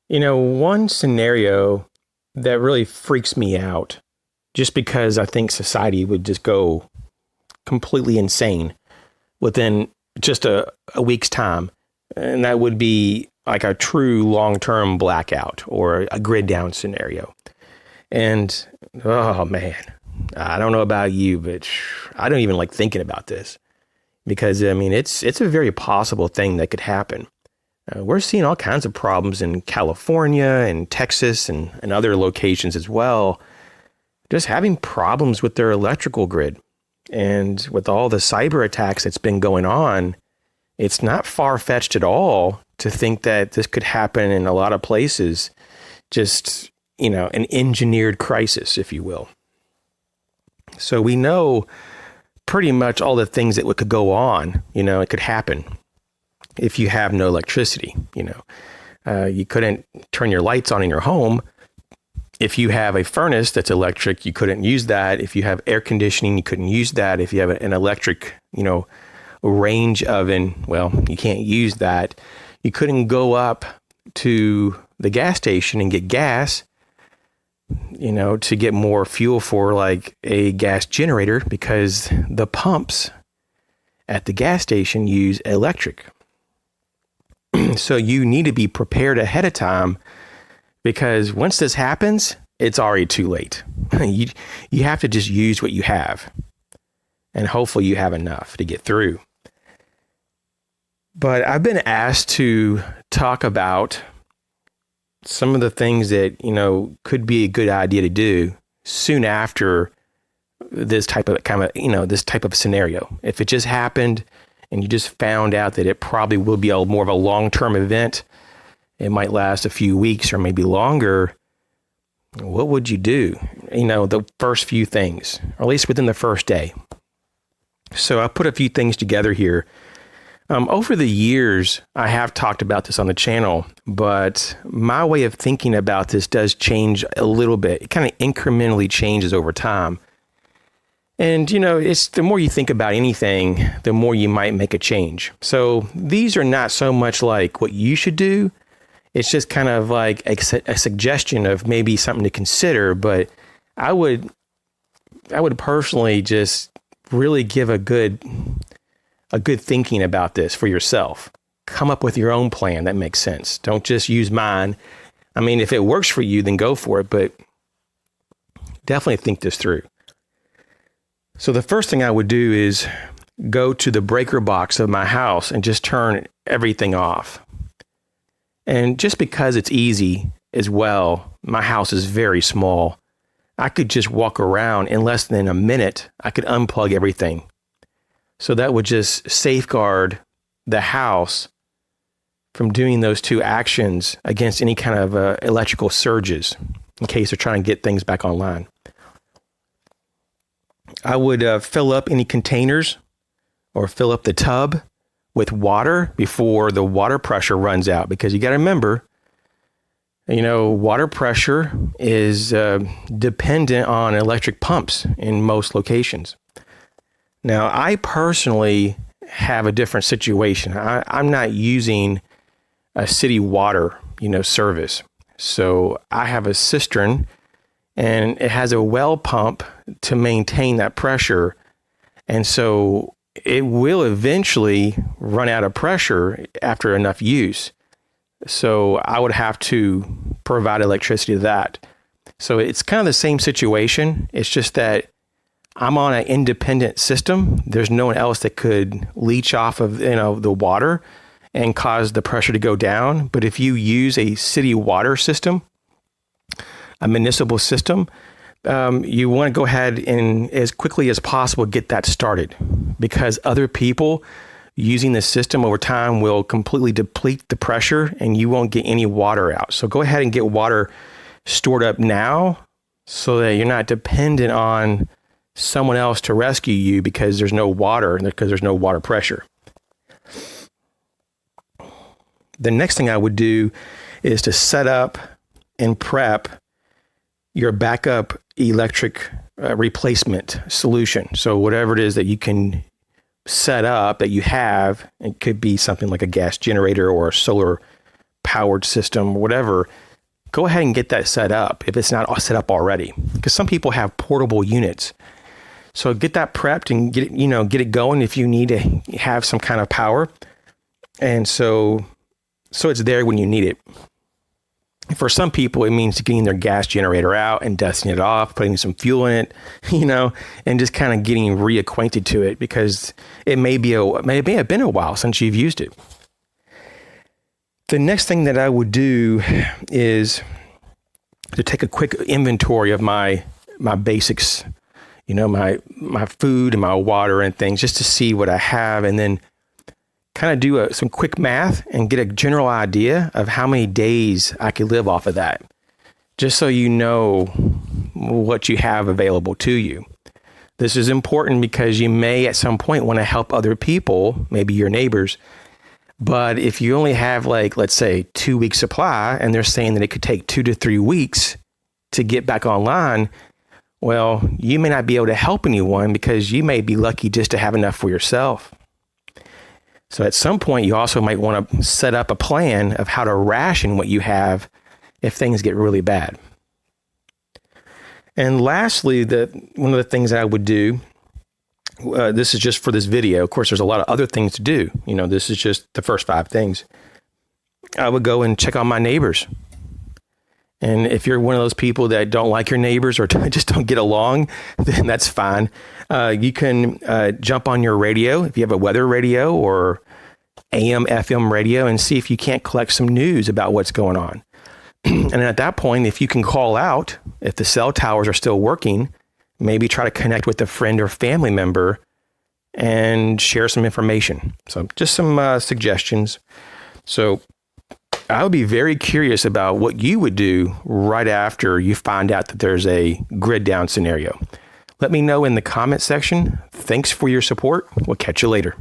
One scenario that really freaks me out, just because I think society would just go completely insane within just a week's time. And that would be like a true long-term blackout or a grid down scenario. And, oh man, I don't know about you, but I don't even like thinking about this because, I mean, it's a very possible thing that could happen. We're seeing all kinds of problems in California and Texas and other locations as well, just having problems with their electrical grid. And with all the cyber attacks that's been going on, it's not far-fetched at all to think that this could happen in a lot of places. Just, an engineered crisis, if you will. So we know pretty much all the things that could go on, it could happen. If you have no electricity, you couldn't turn your lights on in your home. If you have a furnace that's electric, you couldn't use that. If you have air conditioning, you couldn't use that. If you have an electric, range oven, well, you can't use that. You couldn't go up to the gas station and get gas, to get more fuel for like a gas generator because the pumps at the gas station use electric. So you need to be prepared ahead of time because once this happens, it's already too late. You have to just use what you have. And hopefully you have enough to get through. But I've been asked to talk about some of the things that, could be a good idea to do soon after this type of scenario. If it just happened and you just found out that it probably will be more of a long-term event, it might last a few weeks or maybe longer, what would you do? The first few things, or at least within the first day. So I put a few things together here. Over the years, I have talked about this on the channel, but my way of thinking about this does change a little bit. It kind of incrementally changes over time. And, it's the more you think about anything, the more you might make a change. So these are not so much like what you should do. It's just kind of like a suggestion of maybe something to consider. But I would personally just really give a good thinking about this for yourself. Come up with your own plan that makes sense. Don't just use mine. I mean, if it works for you, then go for it. But definitely think this through. So the first thing I would do is go to the breaker box of my house and just turn everything off. And just because it's easy as well, my house is very small. I could just walk around in less than a minute. I could unplug everything. So that would just safeguard the house from doing those two actions against any kind of electrical surges in case they're trying to get things back online. I would fill up any containers or fill up the tub with water before the water pressure runs out, because you got to remember, water pressure is dependent on electric pumps in most locations. Now, I personally have a different situation. I'm not using a city water, service. So I have a cistern and it has a well pump to maintain that pressure. And so it will eventually run out of pressure after enough use. So I would have to provide electricity to that. So it's kind of the same situation. It's just that I'm on an independent system. There's no one else that could leach off of, the water and cause the pressure to go down. But if you use a city water system, a municipal system, you want to go ahead and as quickly as possible get that started, because other people using the system over time will completely deplete the pressure and you won't get any water out. So go ahead and get water stored up now so that you're not dependent on someone else to rescue you because there's no water and because there's no water pressure. The next thing I would do is to set up and prep your backup electric replacement solution. So whatever it is that you can set up that you have, it could be something like a gas generator or a solar powered system, whatever, go ahead and get that set up if it's not set up already. Because some people have portable units. So get that prepped and get it going if you need to have some kind of power. And so it's there when you need it. For some people, it means getting their gas generator out and dusting it off, putting some fuel in it, and just kind of getting reacquainted to it, because it may have been a while since you've used it. The next thing that I would do is to take a quick inventory of my basics, my food and my water and things, just to see what I have, and then kind of do some quick math and get a general idea of how many days I could live off of that, just so you know what you have available to you. This is important because you may at some point want to help other people, maybe your neighbors. But if you only have, like, let's say 2 weeks supply, and they're saying that it could take 2 to 3 weeks to get back online, well, you may not be able to help anyone because you may be lucky just to have enough for yourself. So at some point, you also might want to set up a plan of how to ration what you have if things get really bad. And lastly, one of the things that I would do, this is just for this video. Of course, there's a lot of other things to do. This is just the first 5 things. I would go and check on my neighbors. And if you're one of those people that don't like your neighbors or just don't get along, then that's fine. You can jump on your radio, if you have a weather radio or AM, FM radio, and see if you can't collect some news about what's going on. And at that point, if you can call out, if the cell towers are still working, maybe try to connect with a friend or family member and share some information. So just some suggestions. So I would be very curious about what you would do right after you find out that there's a grid down scenario. Let me know in the comment section. Thanks for your support. We'll catch you later.